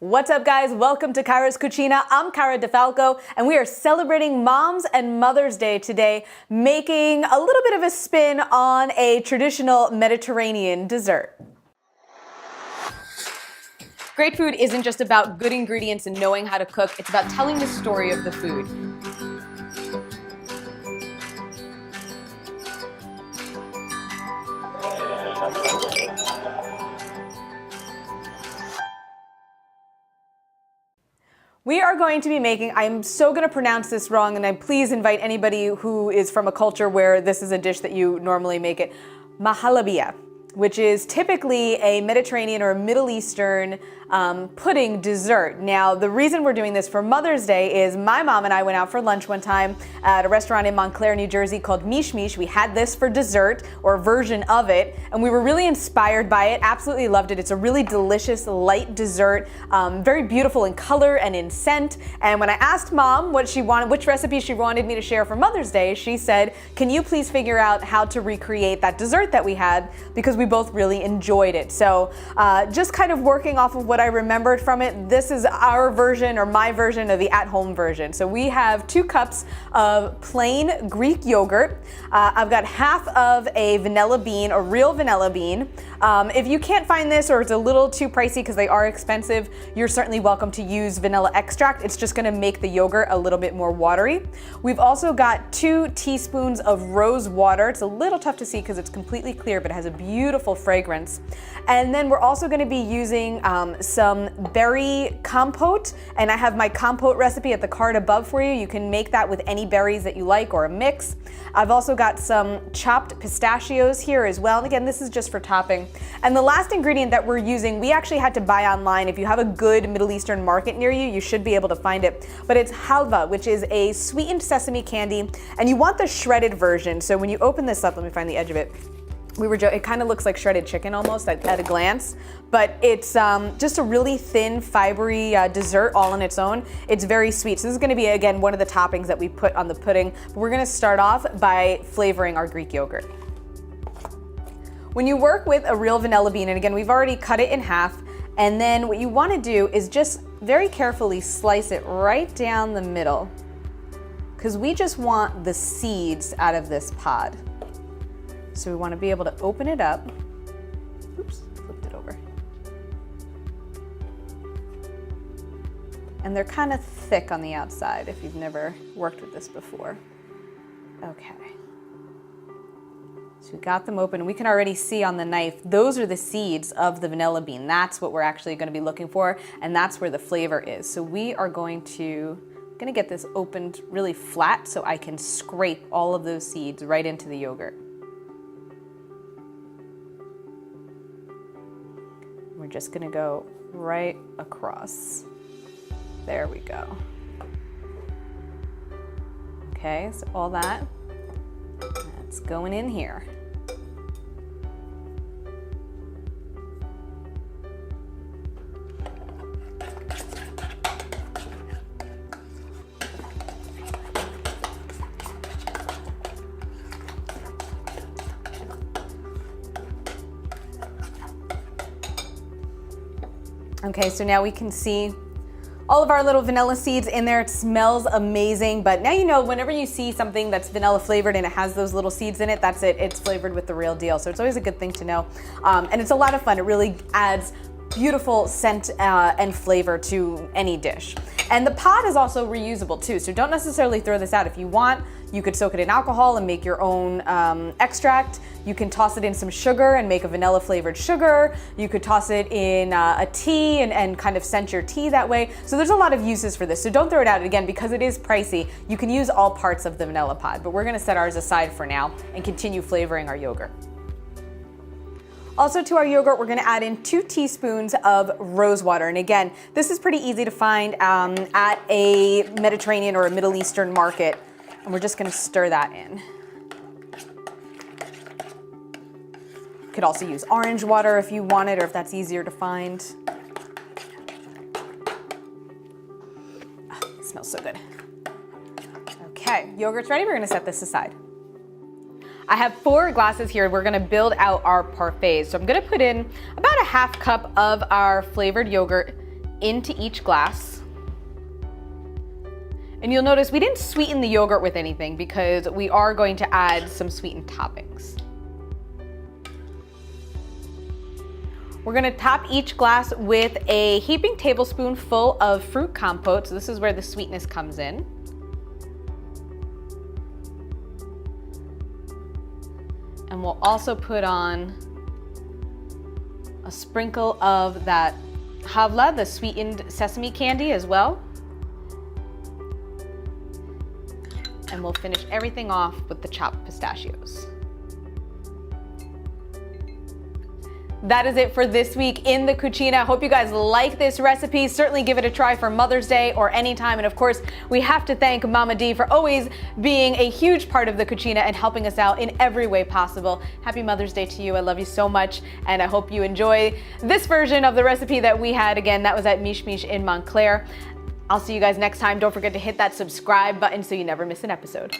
What's up, guys? Welcome to Cara's Cucina. I'm Cara Di Falco, and we are celebrating Moms and Mother's Day today, making a little bit of a spin on a traditional Mediterranean dessert. Great food isn't just about good ingredients and knowing how to cook, it's about telling the story of the food. We are going to be making, I'm so going to pronounce this wrong, and I please invite anybody who is from a culture where this is a dish that you normally make it, Mahalabia, which is typically a Mediterranean or a Middle Eastern pudding dessert. Now, the reason we're doing this for Mother's Day is my mom and I went out for lunch one time at a restaurant in Montclair, New Jersey called Mish Mish. We had this for dessert, or a version of it, and we were really inspired by it, absolutely loved it. It's a really delicious, light dessert, very beautiful in color and in scent. And when I asked Mom what she wanted, which recipe she wanted me to share for Mother's Day, she said, can you please figure out how to recreate that dessert that we had, because we both really enjoyed it. So just kind of working off of what I remembered from it, this is our version, or my version, of the at-home version. So we have 2 cups of plain Greek yogurt. I've got half of a vanilla bean, a real vanilla bean. If you can't find this, or it's a little too pricey because they are expensive, you're certainly welcome to use vanilla extract. It's just gonna make the yogurt a little bit more watery. We've also got 2 teaspoons of rose water. It's a little tough to see because it's completely clear, but it has a beautiful fragrance. And then we're also gonna be using some berry compote, and I have my compote recipe at the card above for you. You can make that with any berries that you like, or a mix. I've also got some chopped pistachios here as well, and again, this is just for topping. And the last ingredient that we're using, we actually had to buy online. If you have a good Middle Eastern market near you, you should be able to find it. But it's halva, which is a sweetened sesame candy, and you want the shredded version. So when you open this up, let me find the edge of it. It kind of looks like shredded chicken almost at a glance, but it's just a really thin, fibery dessert all on its own. It's very sweet. So this is going to be, again, one of the toppings that we put on the pudding. But we're going to start off by flavoring our Greek yogurt. When you work with a real vanilla bean, and again, we've already cut it in half, and then what you want to do is just very carefully slice it right down the middle, because we just want the seeds out of this pod. So we want to be able to open it up. Oops, flipped it over. And they're kind of thick on the outside if you've never worked with this before. Okay. So we got them open. We can already see on the knife, those are the seeds of the vanilla bean. That's what we're actually going to be looking for, and that's where the flavor is. So we are going to get this opened really flat so I can scrape all of those seeds right into the yogurt. We're just gonna go right across. There we go. Okay, so all that's going in here. Okay, so now we can see all of our little vanilla seeds in there. It smells amazing, but now you know whenever you see something that's vanilla flavored and it has those little seeds in it, that's it. It's flavored with the real deal. So it's always a good thing to know. And it's a lot of fun. It really adds beautiful scent and flavor to any dish. And the pod is also reusable too, so don't necessarily throw this out. If you want, you could soak it in alcohol and make your own extract. You can toss it in some sugar and make a vanilla flavored sugar. You could toss it in a tea and kind of scent your tea that way. So there's a lot of uses for this, so don't throw it out. Again, because it is pricey, you can use all parts of the vanilla pod, but we're gonna set ours aside for now and continue flavoring our yogurt. Also to our yogurt, we're gonna add in 2 teaspoons of rose water. And again, this is pretty easy to find at a Mediterranean or a Middle Eastern market. And we're just gonna stir that in. You could also use orange water if you wanted, or if that's easier to find. Oh, it smells so good. Okay, yogurt's ready. We're gonna set this aside. I have 4 glasses here. We're gonna build out our parfaits. So I'm gonna put in about a half cup of our flavored yogurt into each glass. And you'll notice we didn't sweeten the yogurt with anything because we are going to add some sweetened toppings. We're gonna top each glass with a heaping tablespoon full of fruit compote. So this is where the sweetness comes in. And we'll also put on a sprinkle of that havla, the sweetened sesame candy as well. And we'll finish everything off with the chopped pistachios. That is it for this week in the Cucina. I hope you guys like this recipe. Certainly give it a try for Mother's Day or anytime. And of course, we have to thank Mama D for always being a huge part of the Cucina and helping us out in every way possible. Happy Mother's Day to you. I love you so much. And I hope you enjoy this version of the recipe that we had. Again, that was at Mish Mish in Montclair. I'll see you guys next time. Don't forget to hit that subscribe button so you never miss an episode.